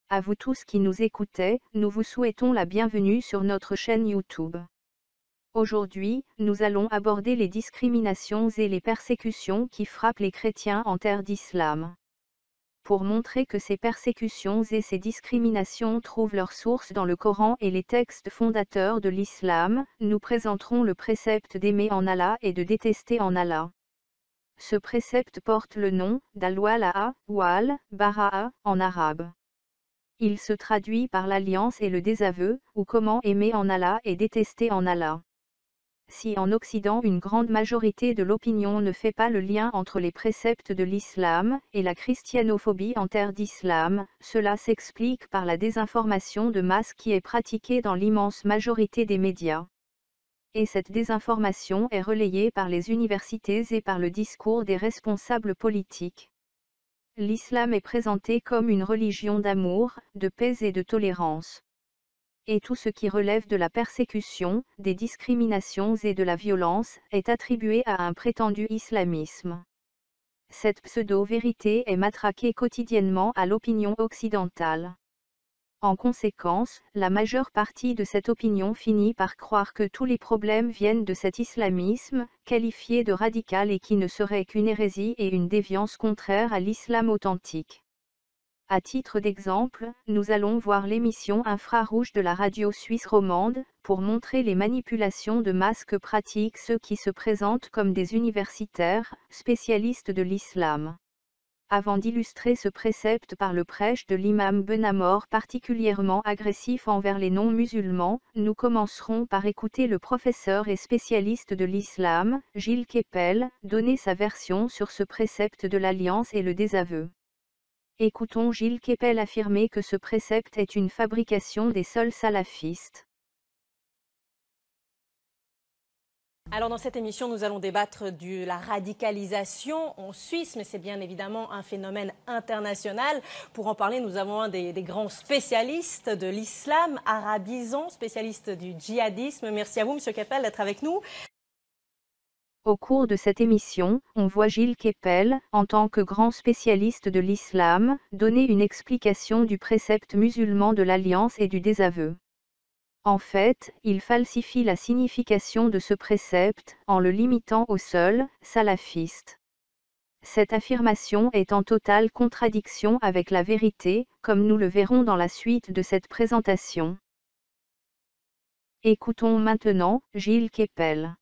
À vous tous qui nous écoutez, nous vous souhaitons la bienvenue sur notre chaîne YouTube. Aujourd'hui, nous allons aborder les discriminations et les persécutions qui frappent les chrétiens en terre d'islam. Pour montrer que ces persécutions et ces discriminations trouvent leur source dans le Coran et les textes fondateurs de l'islam, nous présenterons le précepte d'aimer en Allah et de détester en Allah. Ce précepte porte le nom d'al-wala'a ou al-bara'a en arabe. Il se traduit par l'alliance et le désaveu, ou comment aimer en Allah et détester en Allah. Si en Occident une grande majorité de l'opinion ne fait pas le lien entre les préceptes de l'islam et la christianophobie en terre d'islam, cela s'explique par la désinformation de masse qui est pratiquée dans l'immense majorité des médias. Et cette désinformation est relayée par les universités et par le discours des responsables politiques. L'islam est présenté comme une religion d'amour, de paix et de tolérance. Et tout ce qui relève de la persécution, des discriminations et de la violence est attribué à un prétendu islamisme. Cette pseudo-vérité est matraquée quotidiennement à l'opinion occidentale. En conséquence, la majeure partie de cette opinion finit par croire que tous les problèmes viennent de cet islamisme, qualifié de radical et qui ne serait qu'une hérésie et une déviance contraire à l'islam authentique. À titre d'exemple, nous allons voir l'émission infrarouge de la radio suisse romande, pour montrer les manipulations de masse que pratiquent ceux qui se présentent comme des universitaires, spécialistes de l'islam. Avant d'illustrer ce précepte par le prêche de l'imam Benamor particulièrement agressif envers les non-musulmans, nous commencerons par écouter le professeur et spécialiste de l'islam, Gilles Kepel, donner sa version sur ce précepte de l'alliance et le désaveu. Écoutons Gilles Kepel affirmer que ce précepte est une fabrication des seuls salafistes. Alors dans cette émission, nous allons débattre de la radicalisation en Suisse, mais c'est bien évidemment un phénomène international. Pour en parler, nous avons un des grands spécialistes de l'islam arabisant, spécialiste du djihadisme. Merci à vous, Monsieur Kepel, d'être avec nous. Au cours de cette émission, on voit Gilles Kepel, en tant que grand spécialiste de l'islam, donner une explication du précepte musulman de l'alliance et du désaveu. En fait, il falsifie la signification de ce précepte, en le limitant au seul salafiste. Cette affirmation est en totale contradiction avec la vérité, comme nous le verrons dans la suite de cette présentation. Écoutons maintenant Gilles Kepel.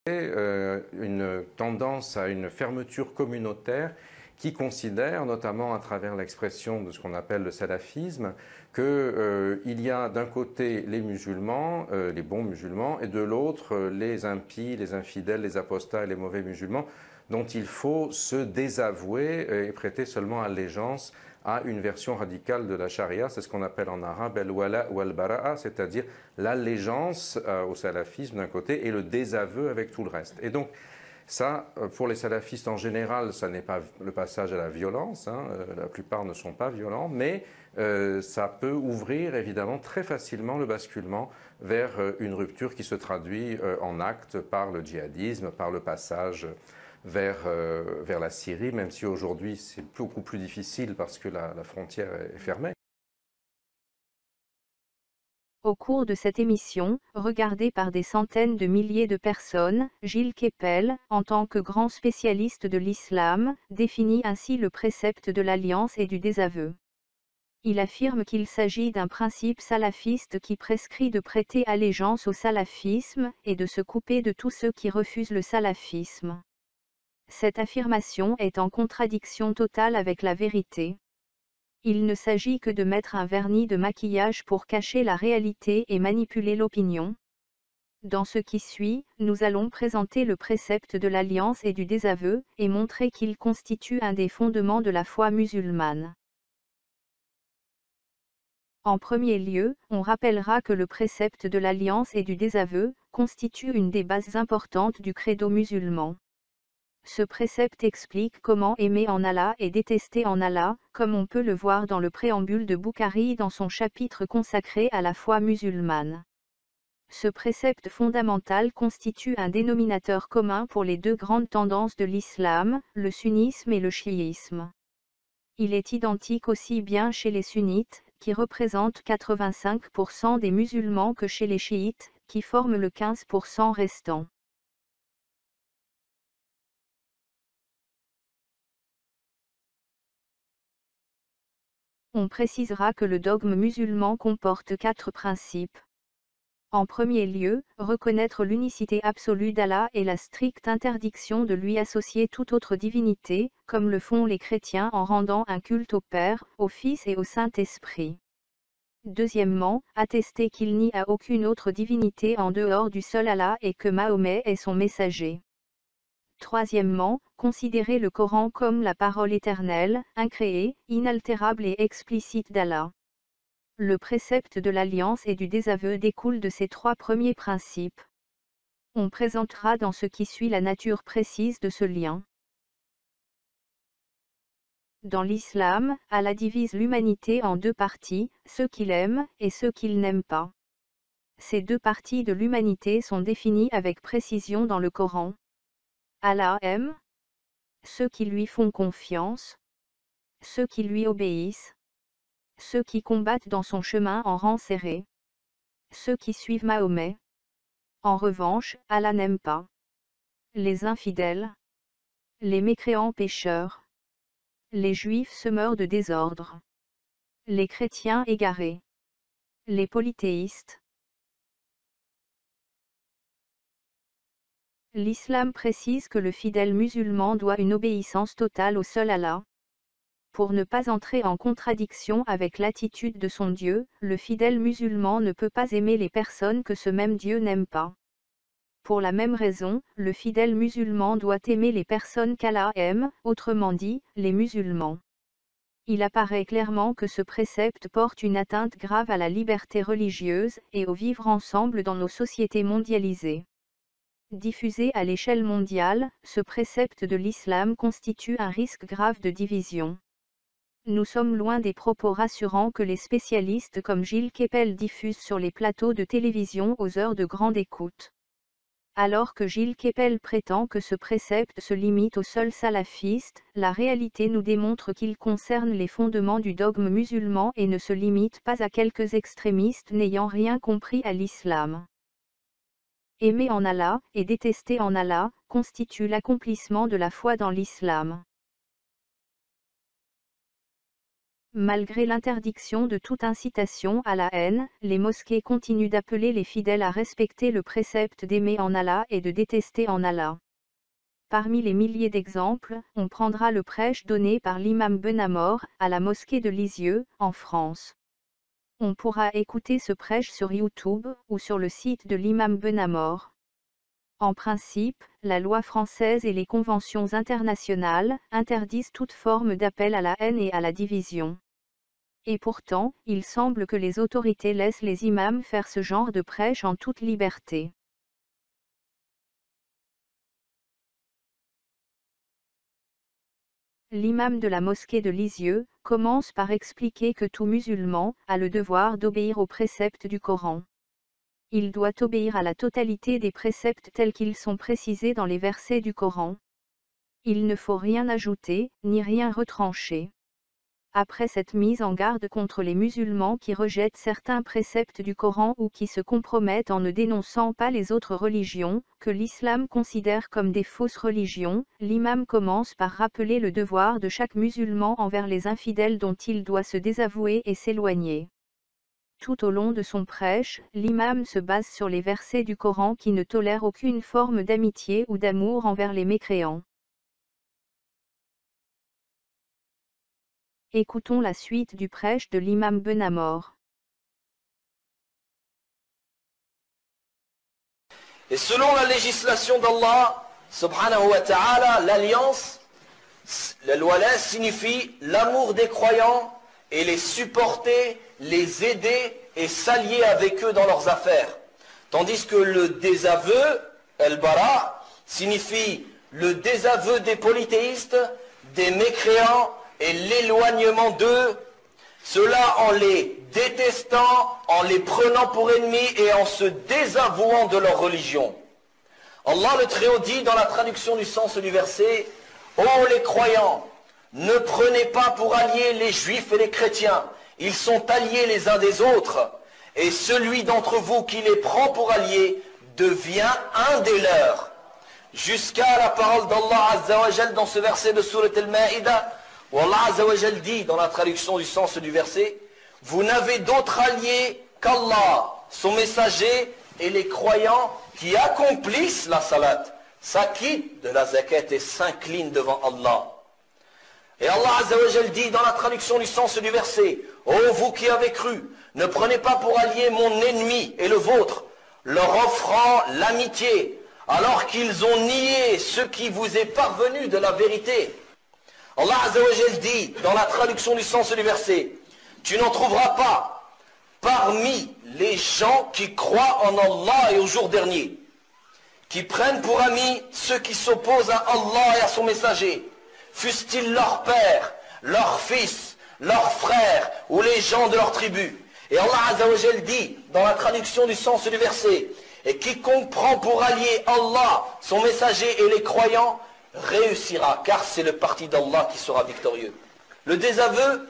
Une tendance à une fermeture communautaire qui considère, notamment à travers l'expression de ce qu'on appelle le salafisme, qu'il y a d'un côté les musulmans, les bons musulmans, et de l'autre les impies, les infidèles, les apostats et les mauvais musulmans, dont il faut se désavouer et prêter seulement allégeance à une version radicale de la charia, c'est ce qu'on appelle en arabe al-wala ou al-bara'a, c'est-à-dire l'allégeance au salafisme d'un côté et le désaveu avec tout le reste. Et donc, ça, pour les salafistes en général, ça n'est pas le passage à la violence, la plupart ne sont pas violents, mais ça peut ouvrir évidemment très facilement le basculement vers une rupture qui se traduit en actes par le djihadisme, par le passage vers la Syrie, même si aujourd'hui c'est beaucoup plus difficile parce que la frontière est fermée. Au cours de cette émission, regardée par des centaines de milliers de personnes, Gilles Kepel, en tant que grand spécialiste de l'islam, définit ainsi le précepte de l'alliance et du désaveu. Il affirme qu'il s'agit d'un principe salafiste qui prescrit de prêter allégeance au salafisme et de se couper de tous ceux qui refusent le salafisme. Cette affirmation est en contradiction totale avec la vérité. Il ne s'agit que de mettre un vernis de maquillage pour cacher la réalité et manipuler l'opinion. Dans ce qui suit, nous allons présenter le précepte de l'alliance et du désaveu, et montrer qu'il constitue un des fondements de la foi musulmane. En premier lieu, on rappellera que le précepte de l'alliance et du désaveu constitue une des bases importantes du credo musulman. Ce précepte explique comment aimer en Allah et détester en Allah, comme on peut le voir dans le préambule de Boukhari dans son chapitre consacré à la foi musulmane. Ce précepte fondamental constitue un dénominateur commun pour les deux grandes tendances de l'islam, le sunnisme et le chiisme. Il est identique aussi bien chez les sunnites, qui représentent 85% des musulmans, que chez les chiites, qui forment le 15% restant. On précisera que le dogme musulman comporte 4 principes. En premier lieu, reconnaître l'unicité absolue d'Allah et la stricte interdiction de lui associer toute autre divinité, comme le font les chrétiens en rendant un culte au Père, au Fils et au Saint-Esprit. Deuxièmement, attester qu'il n'y a aucune autre divinité en dehors du seul Allah et que Mahomet est son messager. Troisièmement, considérer le Coran comme la parole éternelle, incréée, inaltérable et explicite d'Allah. Le précepte de l'alliance et du désaveu découle de ces 3 premiers principes. On présentera dans ce qui suit la nature précise de ce lien. Dans l'islam, Allah divise l'humanité en 2 parties, ceux qu'il aime et ceux qu'il n'aime pas. Ces 2 parties de l'humanité sont définies avec précision dans le Coran. Allah aime ceux qui lui font confiance, ceux qui lui obéissent, ceux qui combattent dans son chemin en rang serré, ceux qui suivent Mahomet. En revanche, Allah n'aime pas les infidèles, les mécréants pécheurs, les juifs semeurs de désordre, les chrétiens égarés, les polythéistes. L'islam précise que le fidèle musulman doit une obéissance totale au seul Allah. Pour ne pas entrer en contradiction avec l'attitude de son Dieu, le fidèle musulman ne peut pas aimer les personnes que ce même Dieu n'aime pas. Pour la même raison, le fidèle musulman doit aimer les personnes qu'Allah aime, autrement dit, les musulmans. Il apparaît clairement que ce précepte porte une atteinte grave à la liberté religieuse et au vivre ensemble dans nos sociétés mondialisées. Diffusé à l'échelle mondiale, ce précepte de l'islam constitue un risque grave de division. Nous sommes loin des propos rassurants que les spécialistes comme Gilles Kepel diffusent sur les plateaux de télévision aux heures de grande écoute. Alors que Gilles Kepel prétend que ce précepte se limite aux seuls salafistes, la réalité nous démontre qu'il concerne les fondements du dogme musulman et ne se limite pas à quelques extrémistes n'ayant rien compris à l'islam. Aimer en Allah et détester en Allah constitue l'accomplissement de la foi dans l'islam. Malgré l'interdiction de toute incitation à la haine, les mosquées continuent d'appeler les fidèles à respecter le précepte d'aimer en Allah et de détester en Allah. Parmi les milliers d'exemples, on prendra le prêche donné par l'imam Benamor à la mosquée de Lisieux, en France. On pourra écouter ce prêche sur YouTube ou sur le site de l'imam Benamor. En principe, la loi française et les conventions internationales interdisent toute forme d'appel à la haine et à la division. Et pourtant, il semble que les autorités laissent les imams faire ce genre de prêche en toute liberté. L'imam de la mosquée de Lisieux commence par expliquer que tout musulman a le devoir d'obéir aux préceptes du Coran. Il doit obéir à la totalité des préceptes tels qu'ils sont précisés dans les versets du Coran. Il ne faut rien ajouter, ni rien retrancher. Après cette mise en garde contre les musulmans qui rejettent certains préceptes du Coran ou qui se compromettent en ne dénonçant pas les autres religions, que l'islam considère comme des fausses religions, l'imam commence par rappeler le devoir de chaque musulman envers les infidèles dont il doit se désavouer et s'éloigner. Tout au long de son prêche, l'imam se base sur les versets du Coran qui ne tolèrent aucune forme d'amitié ou d'amour envers les mécréants. Écoutons la suite du prêche de l'imam Benamor. Et selon la législation d'Allah, subhanahu wa ta'ala, l'alliance, le wala signifie l'amour des croyants et les supporter, les aider et s'allier avec eux dans leurs affaires. Tandis que le désaveu, al-bara, signifie le désaveu des polythéistes, des mécréants et l'éloignement d'eux, cela en les détestant, en les prenant pour ennemis et en se désavouant de leur religion. Allah le Très-Haut dit dans la traduction du sens du verset: « Ô les croyants, ne prenez pas pour alliés les juifs et les chrétiens. Ils sont alliés les uns des autres. Et celui d'entre vous qui les prend pour alliés devient un des leurs. Jusqu'à la parole d'Allah Azza wa Jal dans ce verset de Surat Al-Ma'idah, où Allah Azza wa Jal dit, dans la traduction du sens du verset, « Vous n'avez d'autre allié qu'Allah, son messager et les croyants qui accomplissent la salat, s'acquittent de la zakat et s'inclinent devant Allah. » Et Allah Azza wa Jal dit dans la traduction du sens du verset, « Ô vous qui avez cru, ne prenez pas pour allié mon ennemi et le vôtre, leur offrant l'amitié, alors qu'ils ont nié ce qui vous est parvenu de la vérité. » Allah Azza wa Jal dit dans la traduction du sens du verset, « Tu n'en trouveras pas parmi les gens qui croient en Allah et au jour dernier, qui prennent pour amis ceux qui s'opposent à Allah et à son messager, fussent-ils leur père, leur fils, leurs frères ou les gens de leur tribu. » Et Allah Azza wa Jal dit dans la traduction du sens du verset, « Et quiconque prend pour allié Allah, son messager et les croyants, réussira, car c'est le parti d'Allah qui sera victorieux. » Le désaveu,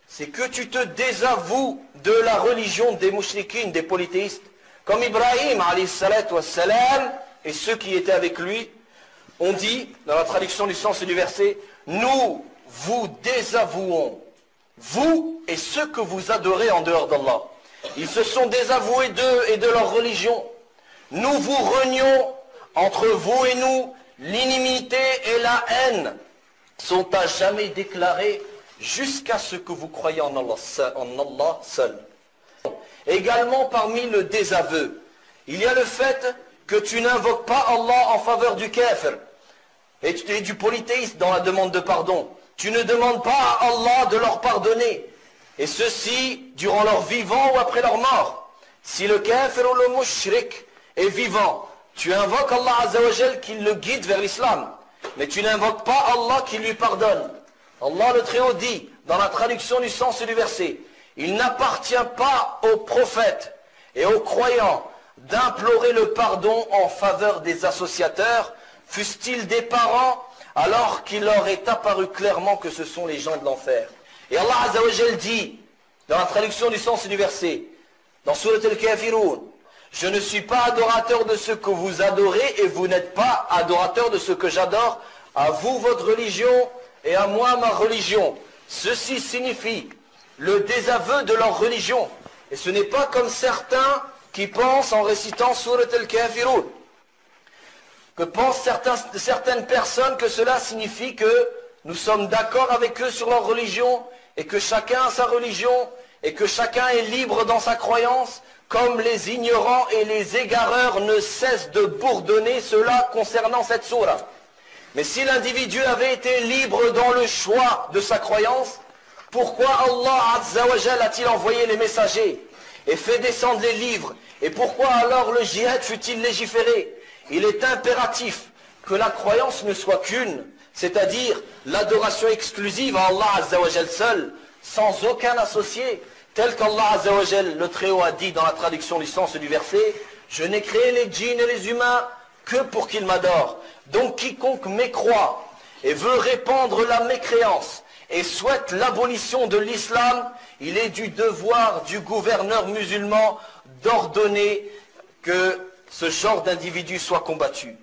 c'est que tu te désavoues de la religion des mouchrikines, des polythéistes, comme Ibrahim alayhi salatu wassalam et ceux qui étaient avec lui ont dit, dans la traduction du sens du verset, « Nous vous désavouons, vous et ceux que vous adorez en dehors d'Allah. » Ils se sont désavoués d'eux et de leur religion. Nous vous renions entre vous et nous, l'inimité et la haine sont à jamais déclarées jusqu'à ce que vous croyez en Allah seul. Également parmi le désaveu, il y a le fait que tu n'invoques pas Allah en faveur du kafir et du polythéiste dans la demande de pardon. Tu ne demandes pas à Allah de leur pardonner, et ceci durant leur vivant ou après leur mort. Si le kafir ou le mushrik est vivant, tu invoques Allah Azza wa Jal qui le guide vers l'islam, mais tu n'invoques pas Allah qui lui pardonne. Allah le Très-Haut dit, dans la traduction du sens du verset, « Il n'appartient pas aux prophètes et aux croyants d'implorer le pardon en faveur des associateurs, fussent-ils des parents, alors qu'il leur est apparu clairement que ce sont les gens de l'enfer. » Et Allah Azza wa Jal dit, dans la traduction du sens du verset, dans Surat Al-Kafirun, « Je ne suis pas adorateur de ce que vous adorez et vous n'êtes pas adorateur de ce que j'adore. À vous votre religion et à moi ma religion. » Ceci signifie le désaveu de leur religion. Et ce n'est pas comme certains qui pensent en récitant Surat Al-Kafirun, que pensent certaines personnes que cela signifie que nous sommes d'accord avec eux sur leur religion et que chacun a sa religion et que chacun est libre dans sa croyance, comme les ignorants et les égareurs ne cessent de bourdonner cela concernant cette sourate. Mais si l'individu avait été libre dans le choix de sa croyance, pourquoi Allah Azza wa Jal a-t-il envoyé les messagers et fait descendre les livres? Et pourquoi alors le djihad fut-il légiféré? Il est impératif que la croyance ne soit qu'une, c'est-à-dire l'adoration exclusive à Allah Azza wa Jal seul, sans aucun associé, tel qu'Allah Azza wa Jal, le Très-Haut, a dit dans la traduction du sens du verset, « Je n'ai créé les djinns et les humains que pour qu'ils m'adorent. » Donc quiconque mécroit et veut répandre la mécréance et souhaite l'abolition de l'islam, il est du devoir du gouverneur musulman d'ordonner que ce genre d'individu soit combattu.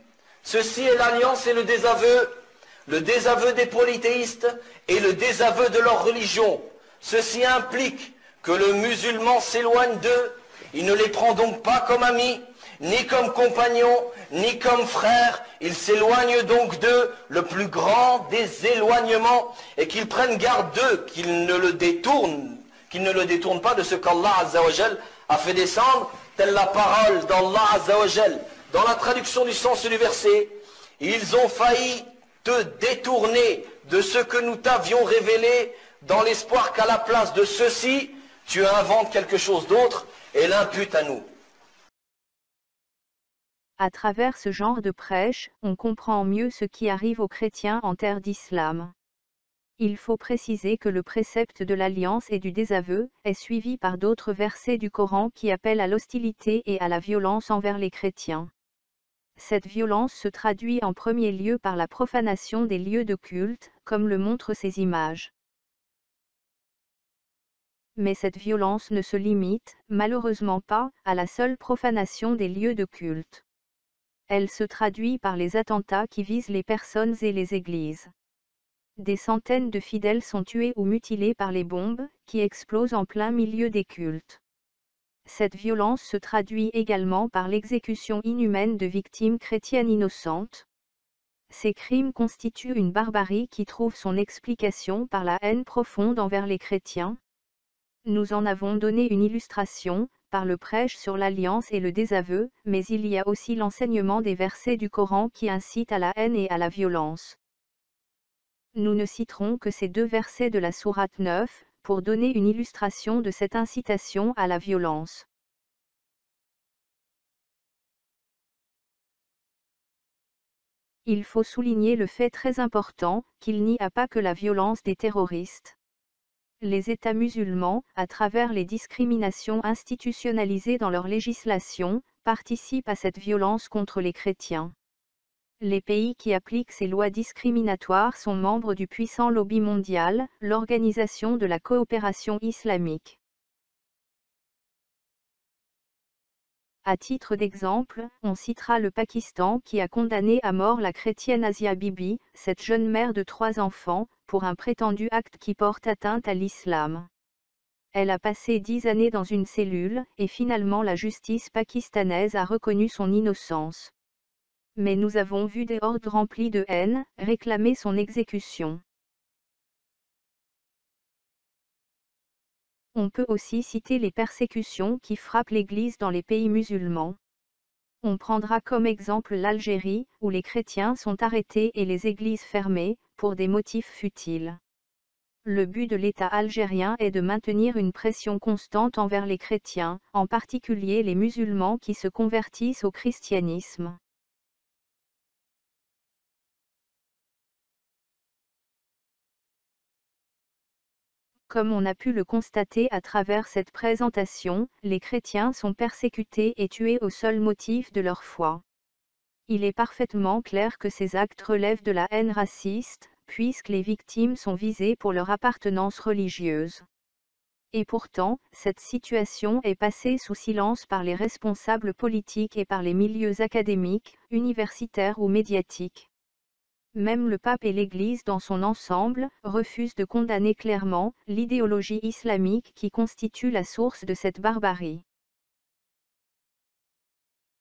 Ceci est l'alliance et le désaveu des polythéistes et le désaveu de leur religion. Ceci implique que le musulman s'éloigne d'eux, il ne les prend donc pas comme amis, ni comme compagnons, ni comme frères, il s'éloigne donc d'eux le plus grand des éloignements, et qu'ils prennent garde d'eux, qu'ils ne le détournent pas de ce qu'Allah Azza wa Jal a fait descendre, telle la parole d'Allah Azza wa Jal. Dans la traduction du sens du verset, ils ont failli te détourner de ce que nous t'avions révélé, dans l'espoir qu'à la place de ceci, tu inventes quelque chose d'autre et l'imputes à nous. À travers ce genre de prêche, on comprend mieux ce qui arrive aux chrétiens en terre d'islam. Il faut préciser que le précepte de l'alliance et du désaveu est suivi par d'autres versets du Coran qui appellent à l'hostilité et à la violence envers les chrétiens. Cette violence se traduit en premier lieu par la profanation des lieux de culte, comme le montrent ces images. Mais cette violence ne se limite, malheureusement pas, à la seule profanation des lieux de culte. Elle se traduit par les attentats qui visent les personnes et les églises. Des centaines de fidèles sont tués ou mutilés par les bombes, qui explosent en plein milieu des cultes. Cette violence se traduit également par l'exécution inhumaine de victimes chrétiennes innocentes. Ces crimes constituent une barbarie qui trouve son explication par la haine profonde envers les chrétiens. Nous en avons donné une illustration, par le prêche sur l'alliance et le désaveu, mais il y a aussi l'enseignement des versets du Coran qui incitent à la haine et à la violence. Nous ne citerons que ces 2 versets de la sourate 9, pour donner une illustration de cette incitation à la violence. Il faut souligner le fait très important, qu'il n'y a pas que la violence des terroristes. Les États musulmans, à travers les discriminations institutionnalisées dans leur législation, participent à cette violence contre les chrétiens. Les pays qui appliquent ces lois discriminatoires sont membres du puissant lobby mondial, l'Organisation de la coopération islamique. À titre d'exemple, on citera le Pakistan qui a condamné à mort la chrétienne Asia Bibi, cette jeune mère de 3 enfants, pour un prétendu acte qui porte atteinte à l'islam. Elle a passé 10 années dans une cellule, et finalement la justice pakistanaise a reconnu son innocence. Mais nous avons vu des hordes remplies de haine, réclamer son exécution. On peut aussi citer les persécutions qui frappent l'Église dans les pays musulmans. On prendra comme exemple l'Algérie, où les chrétiens sont arrêtés et les églises fermées, pour des motifs futiles. Le but de l'État algérien est de maintenir une pression constante envers les chrétiens, en particulier les musulmans qui se convertissent au christianisme. Comme on a pu le constater à travers cette présentation, les chrétiens sont persécutés et tués au seul motif de leur foi. Il est parfaitement clair que ces actes relèvent de la haine raciste, puisque les victimes sont visées pour leur appartenance religieuse. Et pourtant, cette situation est passée sous silence par les responsables politiques et par les milieux académiques, universitaires ou médiatiques. Même le pape et l'Église dans son ensemble refusent de condamner clairement l'idéologie islamique qui constitue la source de cette barbarie.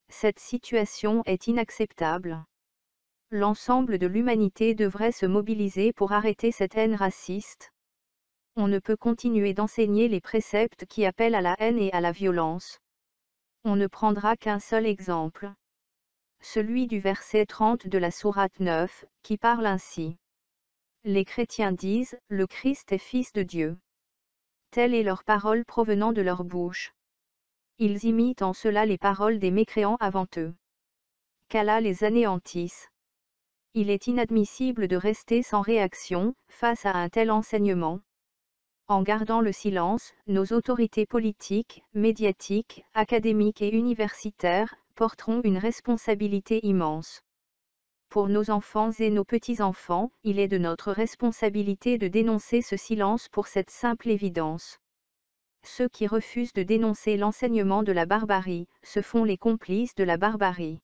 Cette situation est inacceptable. L'ensemble de l'humanité devrait se mobiliser pour arrêter cette haine raciste. On ne peut continuer d'enseigner les préceptes qui appellent à la haine et à la violence. On ne prendra qu'un seul exemple. Celui du verset 30 de la sourate 9, qui parle ainsi. Les chrétiens disent, le Christ est fils de Dieu. Telle est leur parole provenant de leur bouche. Ils imitent en cela les paroles des mécréants avant eux. Qu'Allah les anéantisse. Il est inadmissible de rester sans réaction, face à un tel enseignement. En gardant le silence, nos autorités politiques, médiatiques, académiques et universitaires, porteront une responsabilité immense. Pour nos enfants et nos petits-enfants, il est de notre responsabilité de dénoncer ce silence pour cette simple évidence. Ceux qui refusent de dénoncer l'enseignement de la barbarie, se font les complices de la barbarie.